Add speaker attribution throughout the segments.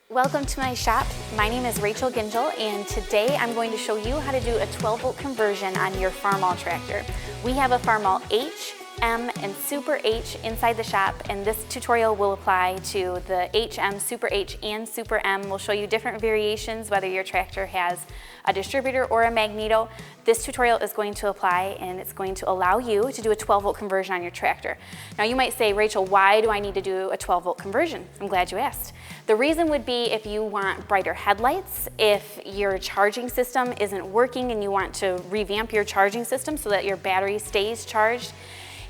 Speaker 1: Welcome to my shop. My name is Rachel Gingell, and today I'm going to show you how to do a 12-volt conversion on your Farmall tractor. We have a Farmall H, M, and Super H inside the shop, and this tutorial will apply to the HM, Super H, and Super M. We'll show you different variations, whether your tractor has a distributor or a magneto. This tutorial is going to apply, and it's going to allow you to do a 12-volt conversion on your tractor. Now you might say, Rachel, why do I need to do a 12-volt conversion? I'm glad you asked. The reason would be if you want brighter headlights, if your charging system isn't working and you want to revamp your charging system so that your battery stays charged,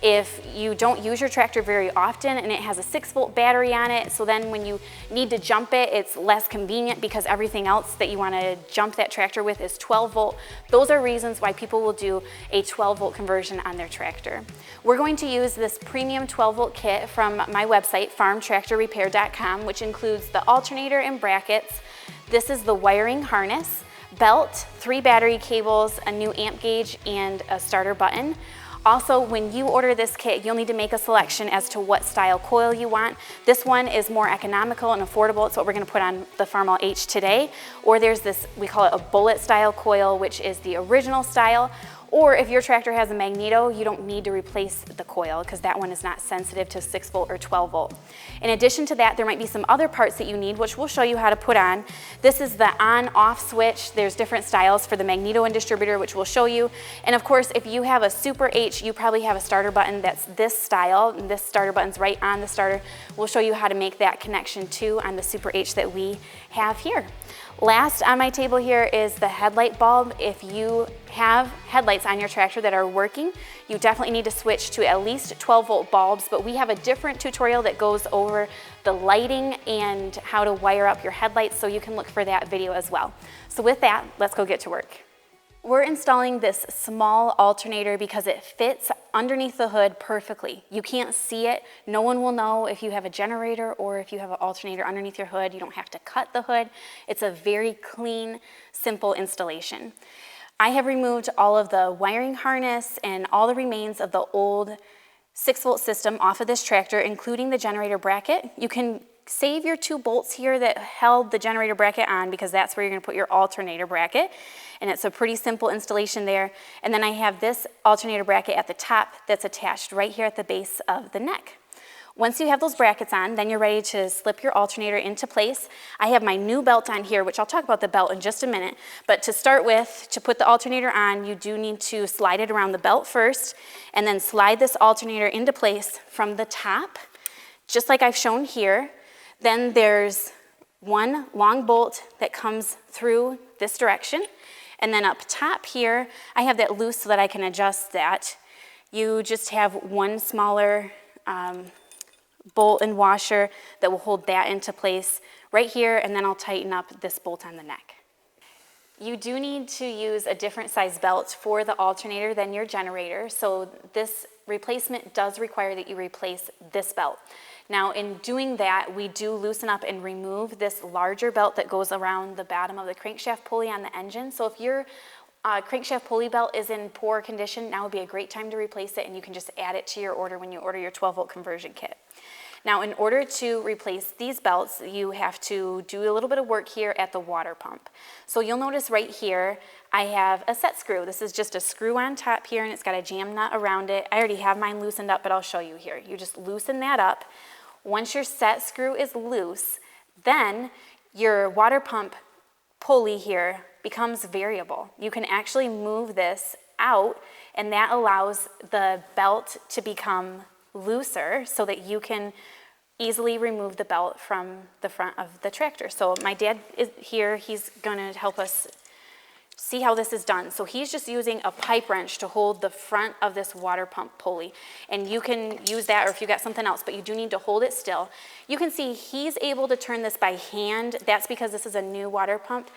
Speaker 1: if you don't use your tractor very often and it has a 6-volt battery on it, so then when you need to jump it, it's less convenient because everything else that you want to jump that tractor with is 12-volt. Those are reasons why people will do a 12-volt conversion on their tractor. We're going to use this premium 12-volt kit from my website, farmtractorrepair.com, which includes the alternator and brackets. This is the wiring harness, belt, 3 battery cables, a new amp gauge, and a starter button. Also, when you order this kit, you'll need to make a selection as to what style coil you want. This one is more economical and affordable. It's what we're going to put on the Farmall H today. Or there's this, we call it a bullet style coil, which is the original style. Or if your tractor has a magneto, you don't need to replace the coil because that one is not sensitive to 6-volt or 12-volt. In addition to that, there might be some other parts that you need, which we'll show you how to put on. This is the on-off switch. There's different styles for the magneto and distributor, which we'll show you. And of course, if you have a Super H, you probably have a starter button that's this style, and this starter button's right on the starter. We'll show you how to make that connection too on the Super H that we have here. Last on my table here is the headlight bulb. If you have headlights on your tractor that are working, you definitely need to switch to at least 12-volt bulbs, but we have a different tutorial that goes over the lighting and how to wire up your headlights, so you can look for that video as well. So with that, let's go get to work. We're installing this small alternator because it fits underneath the hood perfectly. You can't see it. No one will know if you have a generator or if you have an alternator underneath your hood. You don't have to cut the hood. It's a very clean, simple installation. I have removed all of the wiring harness and all the remains of the old 6-volt system off of this tractor, including the generator bracket. You can save your 2 bolts here that held the generator bracket on because that's where you're going to put your alternator bracket, and it's a pretty simple installation there. And then I have this alternator bracket at the top that's attached right here at the base of the neck. Once you have those brackets on, then you're ready to slip your alternator into place. I have my new belt on here, which I'll talk about the belt in just a minute, but to start with, to put the alternator on, you do need to slide it around the belt first, and then slide this alternator into place from the top, just like I've shown here. Then there's one long bolt that comes through this direction. And then up top here, I have that loose so that I can adjust that. You just have one smaller bolt and washer that will hold that into place right here, and then I'll tighten up this bolt on the neck. You do need to use a different size belt for the alternator than your generator, so this replacement does require that you replace this belt. Now in doing that, we do loosen up and remove this larger belt that goes around the bottom of the crankshaft pulley on the engine. So if your crankshaft pulley belt is in poor condition, now would be a great time to replace it, and you can just add it to your order when you order your 12-volt conversion kit. Now in order to replace these belts, you have to do a little bit of work here at the water pump. So you'll notice right here, I have a set screw. This is just a screw on top here, and it's got a jam nut around it. I already have mine loosened up, but I'll show you here. You just loosen that up. Once your set screw is loose, then your water pump pulley here becomes variable. You can actually move this out, and that allows the belt to become looser so that you can easily remove the belt from the front of the tractor. So my dad is here. He's going to help us see how this is done. So he's just using a pipe wrench to hold the front of this water pump pulley. And you can use that, or if you got something else, but you do need to hold it still. You can see he's able to turn this by hand. That's because this is a new water pump.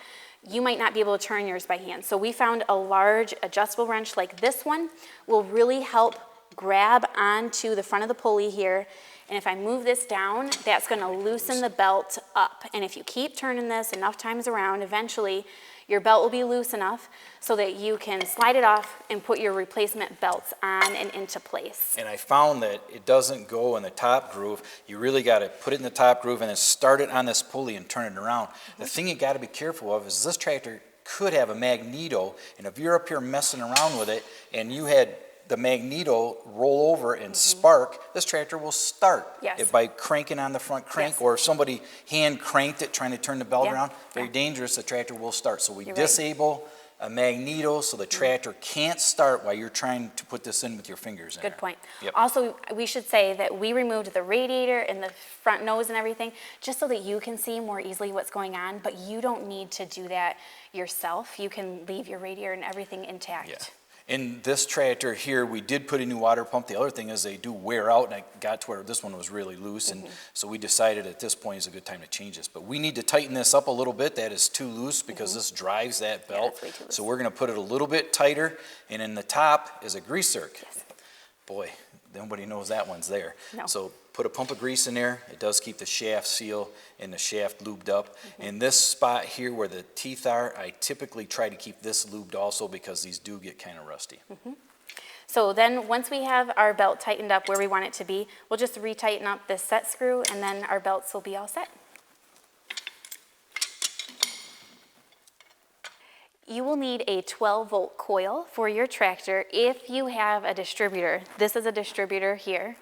Speaker 1: You might not be able to turn yours by hand. So we found a large adjustable wrench like this one will really help grab onto the front of the pulley here And if I move this down, that's gonna loosen the belt up. And if you keep turning this enough times around, eventually your belt will be loose enough so that you can slide it off and put your replacement belts on and into place.
Speaker 2: And I found that it doesn't go in the top groove. You really got to put it in the top groove and then start it on this pulley and turn it around. The thing you got to be careful of is this tractor could have a magneto, and if you're up here messing around with it and you had the magneto roll over and spark, this tractor will start it by cranking on the front crank, or if somebody hand cranked it trying to turn the belt around, very dangerous, the tractor will start. So we disable a magneto so the tractor can't start while you're trying to put this in with your fingers in
Speaker 1: Good
Speaker 2: there.
Speaker 1: point.
Speaker 2: Yep.
Speaker 1: Also, we should say that we removed the radiator and the front nose and everything just so that you can see more easily what's going on, but you don't need to do that yourself. You can leave your radiator and everything intact.
Speaker 2: Yeah. In this tractor here, we did put a new water pump. The other thing is they do wear out, and I got to where this one was really loose, and so we decided at this point is a good time to change this. But we need to tighten this up a little bit. That is too loose because this drives that belt.
Speaker 1: That's way too loose.
Speaker 2: So we're going to put it a little bit tighter, and in the top is a grease zerk.
Speaker 1: Yes.
Speaker 2: Boy, nobody knows that one's there.
Speaker 1: No.
Speaker 2: So put a pump of grease in there. It does keep the shaft seal and the shaft lubed up. In this spot here where the teeth are, I typically try to keep this lubed also because these do get kind of rusty.
Speaker 1: So then once we have our belt tightened up where we want it to be, we'll just retighten up this set screw and then our belts will be all set. You will need a 12-volt coil for your tractor if you have a distributor. This is a distributor here.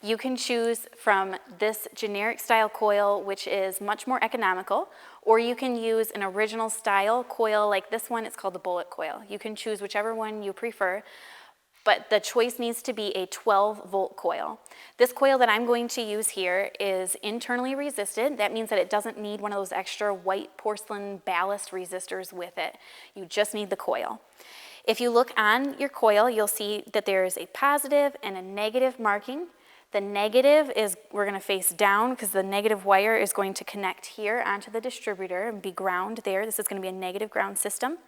Speaker 1: You can choose from this generic style coil, which is much more economical, or you can use an original style coil like this one. It's called the bullet coil. You can choose whichever one you prefer, but the choice needs to be a 12-volt coil. This coil that I'm going to use here is internally resisted. That means that it doesn't need one of those extra white porcelain ballast resistors with it. You just need the coil. If you look on your coil, you'll see that there is a positive and a negative marking. The negative is, we're going to face down because the negative wire is going to connect here onto the distributor and be ground there. This is going to be a negative ground system.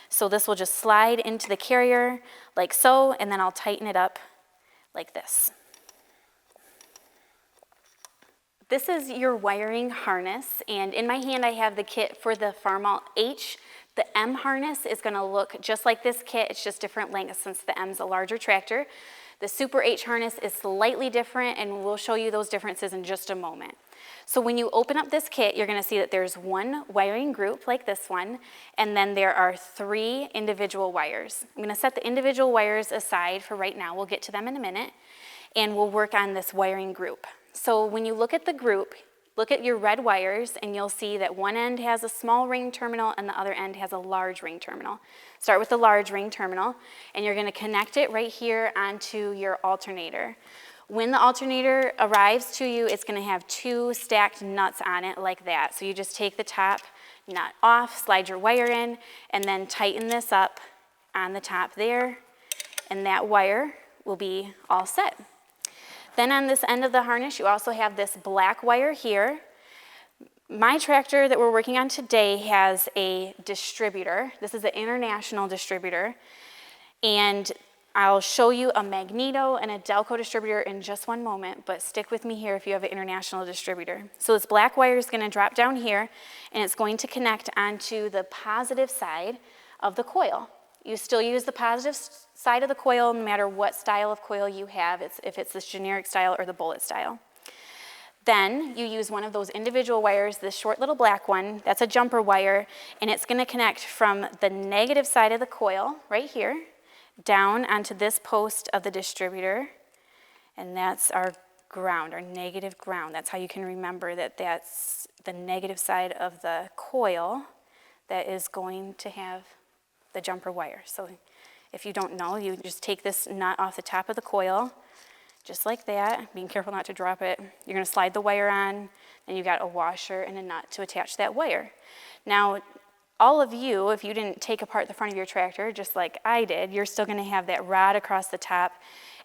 Speaker 1: So this will just slide into the carrier like so, and then I'll tighten it up like this. This is your wiring harness, and in my hand I have the kit for the Farmall H. The M harness is going to look just like this kit. It's just different lengths since the M's a larger tractor. The Super H harness is slightly different, and we'll show you those differences in just a moment. So when you open up this kit, you're going to see that there's one wiring group like this one, and then there are 3 individual wires. I'm going to set the individual wires aside for right now. We'll get to them in a minute, and we'll work on this wiring group. So when you look at the group, look at your red wires, and you'll see that one end has a small ring terminal and the other end has a large ring terminal. Start with the large ring terminal, and you're going to connect it right here onto your alternator. When the alternator arrives to you, it's going to have 2 stacked nuts on it like that. So you just take the top nut off, slide your wire in, and then tighten this up on the top there, and that wire will be all set. Then on this end of the harness, you also have this black wire here. My tractor that we're working on today has a distributor. This is an international distributor, and I'll show you a magneto and a Delco distributor in just one moment, but stick with me here if you have an international distributor. So this black wire is going to drop down here, and it's going to connect onto the positive side of the coil. You still use the positive side of the coil no matter what style of coil you have, if it's this generic style or the bullet style. Then you use one of those individual wires, this short little black one, that's a jumper wire, and it's going to connect from the negative side of the coil right here down onto this post of the distributor, and that's our ground, our negative ground. That's how you can remember that that's the negative side of the coil that is going to have the jumper wire. So if you don't know, you just take this nut off the top of the coil, just like that, being careful not to drop it. You're going to slide the wire on, and you got a washer and a nut to attach that wire. Now, all of you, if you didn't take apart the front of your tractor, just like I did, you're still going to have that rod across the top,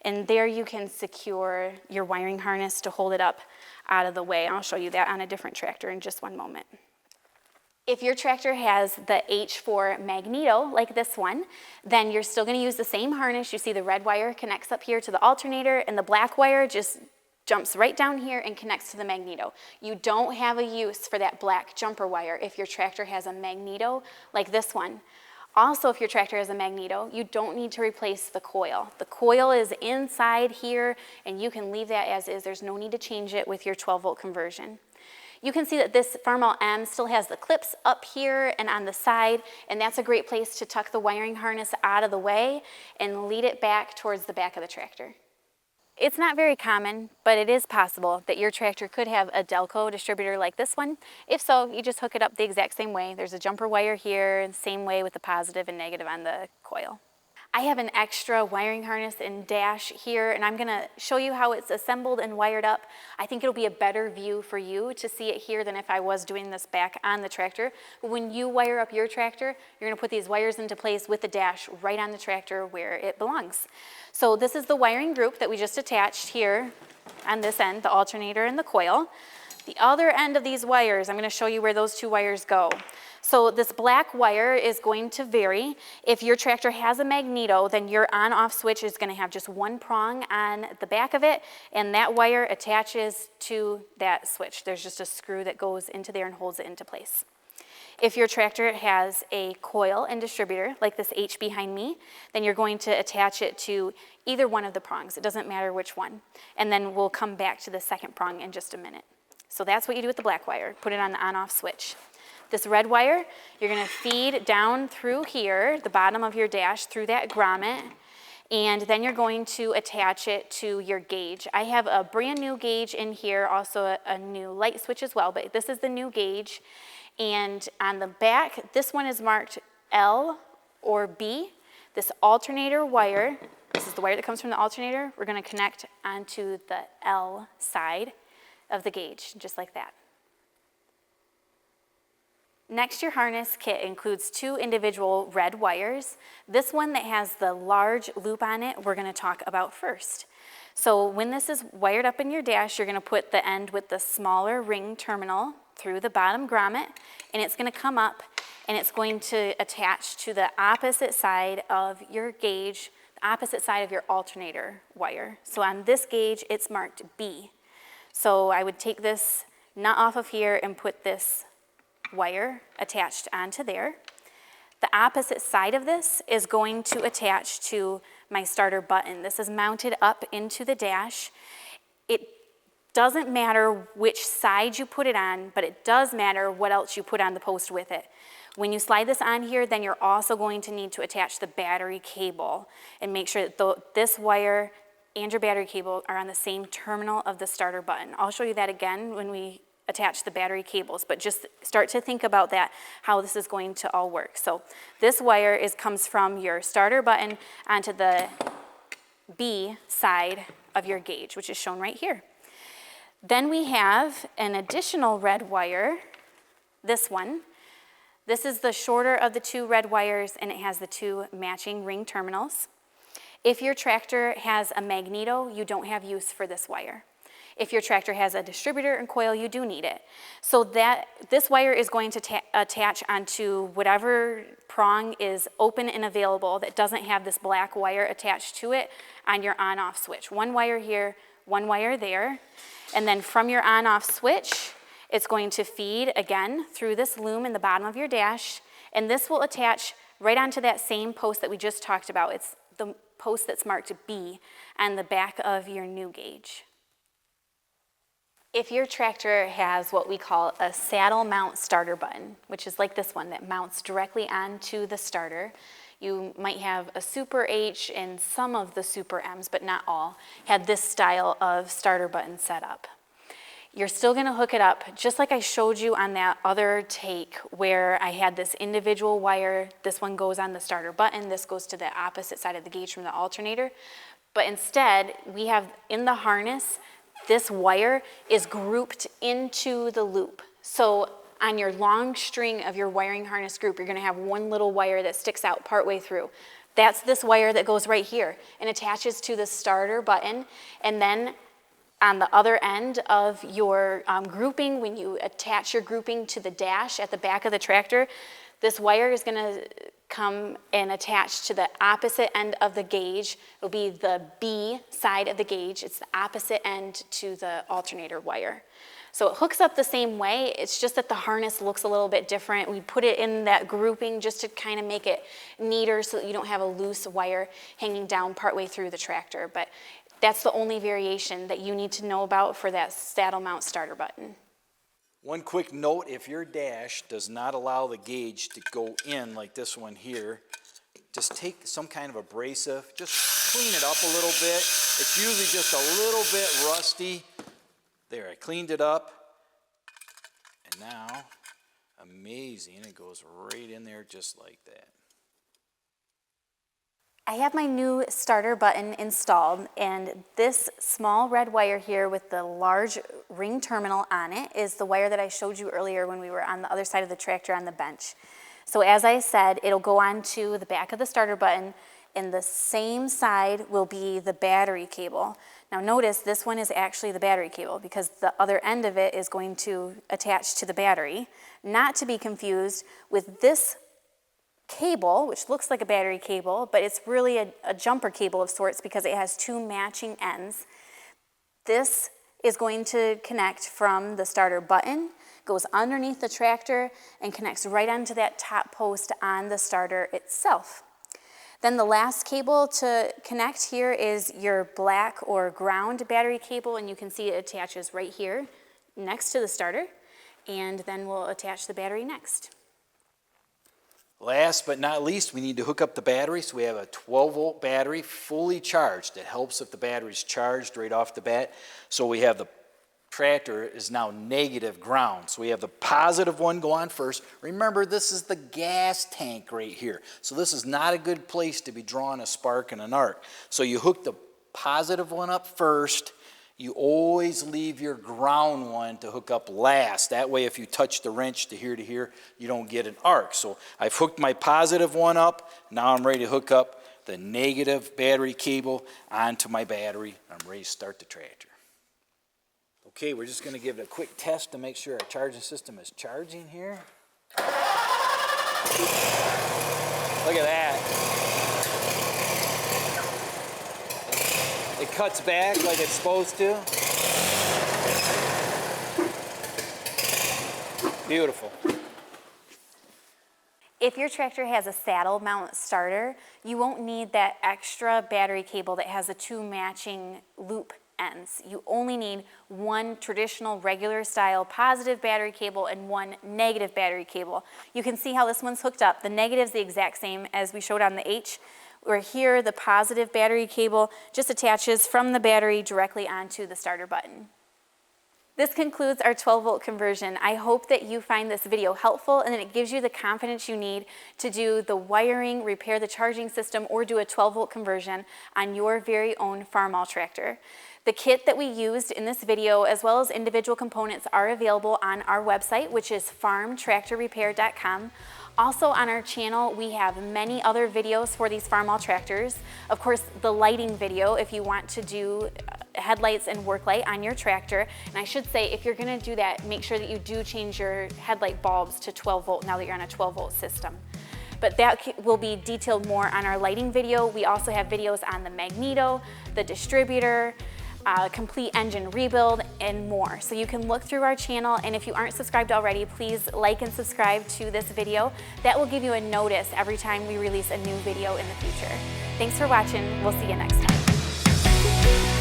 Speaker 1: and there you can secure your wiring harness to hold it up out of the way. I'll show you that on a different tractor in just one moment. If your tractor has the H4 magneto, like this one, then you're still going to use the same harness. You see the red wire connects up here to the alternator, and the black wire just jumps right down here and connects to the magneto. You don't have a use for that black jumper wire if your tractor has a magneto like this one. Also, if your tractor has a magneto, you don't need to replace the coil. The coil is inside here, and you can leave that as is. There's no need to change it with your 12-volt conversion. You can see that this Farmall M still has the clips up here and on the side, and that's a great place to tuck the wiring harness out of the way and lead it back towards the back of the tractor. It's not very common, but it is possible that your tractor could have a Delco distributor like this one. If so, you just hook it up the exact same way. There's a jumper wire here, and same way with the positive and negative on the coil. I have an extra wiring harness and dash here, and I'm gonna show you how it's assembled and wired up. I think it'll be a better view for you to see it here than if I was doing this back on the tractor. But when you wire up your tractor, you're gonna put these wires into place with the dash right on the tractor where it belongs. So this is the wiring group that we just attached here on this end, the alternator and the coil. The other end of these wires, I'm gonna show you where those two wires go. So this black wire is going to vary. If your tractor has a magneto, then your on-off switch is gonna have just one prong on the back of it, and that wire attaches to that switch. There's just a screw that goes into there and holds it into place. If your tractor has a coil and distributor, like this H behind me, then you're going to attach it to either one of the prongs. It doesn't matter which one. And then we'll come back to the second prong in just a minute. So that's what you do with the black wire. Put it on the on-off switch. This red wire, you're gonna feed down through here, the bottom of your dash, through that grommet, and then you're going to attach it to your gauge. I have a brand new gauge in here, also a new light switch as well, but this is the new gauge. And on the back, this one is marked L or B. This alternator wire, this is the wire that comes from the alternator, we're gonna connect onto the L side of the gauge, just like that. Next, your harness kit includes two individual red wires. This one that has the large loop on it, we're gonna talk about first. So when this is wired up in your dash, you're gonna put the end with the smaller ring terminal through the bottom grommet, and it's gonna come up and it's going to attach to the opposite side of your gauge, the opposite side of your alternator wire. So on this gauge, it's marked B. So I would take this nut off of here and put this wire attached onto there. The opposite side of this is going to attach to my starter button. This is mounted up into the dash. It doesn't matter which side you put it on, but it does matter what else you put on the post with it. When you slide this on here, then you're also going to need to attach the battery cable and make sure that this wire and your battery cable are on the same terminal of the starter button. I'll show you that again when we attach the battery cables, but just start to think about that, how this is going to all work. So this wire comes from your starter button onto the B side of your gauge, which is shown right here. Then we have an additional red wire, this one. This is the shorter of the two red wires, and it has the two matching ring terminals. If your tractor has a magneto, you don't have use for this wire. If your tractor has a distributor and coil, you do need it. So this wire is going to attach onto whatever prong is open and available that doesn't have this black wire attached to it on your on-off switch. One wire here, one wire there. And then from your on-off switch, it's going to feed again through this loom in the bottom of your dash, and this will attach right onto that same post that we just talked about. It's the post that's marked B on the back of your new gauge. If your tractor has what we call a saddle mount starter button, which is like this one that mounts directly onto the starter, you might have a Super H and some of the Super M's, but not all, had this style of starter button set up. You're still gonna hook it up, just like I showed you on that other take where I had this individual wire. This one goes on the starter button, this goes to the opposite side of the gauge from the alternator. But instead, we have in the harness, this wire is grouped into the loop. So on your long string of your wiring harness group, you're gonna have one little wire that sticks out partway through. That's this wire that goes right here and attaches to the starter button. And then on the other end of your grouping, when you attach your grouping to the dash at the back of the tractor, this wire is gonna come and attach to the opposite end of the gauge. It'll be the B side of the gauge. It's the opposite end to the alternator wire. So it hooks up the same way, it's just that the harness looks a little bit different. We put it in that grouping just to kind of make it neater so that you don't have a loose wire hanging down partway through the tractor. But that's the only variation that you need to know about for that saddle mount starter button.
Speaker 2: One quick note, if your dash does not allow the gauge to go in like this one here, just take some kind of abrasive, just clean it up a little bit. It's usually just a little bit rusty. There, I cleaned it up, and now, amazing, it goes right in there just like that.
Speaker 1: I have my new starter button installed, and this small red wire here with the large ring terminal on it is the wire that I showed you earlier when we were on the other side of the tractor on the bench. So as I said, it'll go on to the back of the starter button, and the same side will be the battery cable. Now notice this one is actually the battery cable because the other end of it is going to attach to the battery, not to be confused with this cable, which looks like a battery cable, but it's really a jumper cable of sorts because it has two matching ends. This is going to connect from the starter button, goes underneath the tractor, and connects right onto that top post on the starter itself. Then the last cable to connect here is your black or ground battery cable, and you can see it attaches right here next to the starter, and then we'll attach the battery next.
Speaker 2: Last but not least, we need to hook up the battery. So we have a 12-volt battery fully charged. It helps if the battery's charged right off the bat. So we have the tractor is now negative ground. So we have the positive one go on first. Remember, this is the gas tank right here. So this is not a good place to be drawing a spark and an arc. So you hook the positive one up first. You always leave your ground one to hook up last. That way, if you touch the wrench to here, you don't get an arc. So I've hooked my positive one up. Now I'm ready to hook up the negative battery cable onto my battery. I'm ready to start the tractor. Okay, we're just going to give it a quick test to make sure our charging system is charging here. Look at that. It cuts back like it's supposed to. Beautiful.
Speaker 1: If your tractor has a saddle mount starter, you won't need that extra battery cable that has the two matching loop ends. You only need one traditional regular style positive battery cable and one negative battery cable. You can see how this one's hooked up. The negative is the exact same as we showed on the H, where here the positive battery cable just attaches from the battery directly onto the starter button. This concludes our 12-volt conversion. I hope that you find this video helpful and that it gives you the confidence you need to do the wiring, repair the charging system, or do a 12-volt conversion on your very own Farmall tractor. The kit that we used in this video, as well as individual components, are available on our website, which is farmtractorrepair.com. Also on our channel, we have many other videos for these Farmall tractors. Of course, the lighting video if you want to do headlights and work light on your tractor. And I should say, if you're gonna do that, make sure that you do change your headlight bulbs to 12 volt now that you're on a 12-volt system. But that will be detailed more on our lighting video. We also have videos on the magneto, the distributor, complete engine rebuild, and more. So you can look through our channel, and if you aren't subscribed already, please like and subscribe to this video. That will give you a notice every time we release a new video in the future. Thanks for watching. We'll see you next time.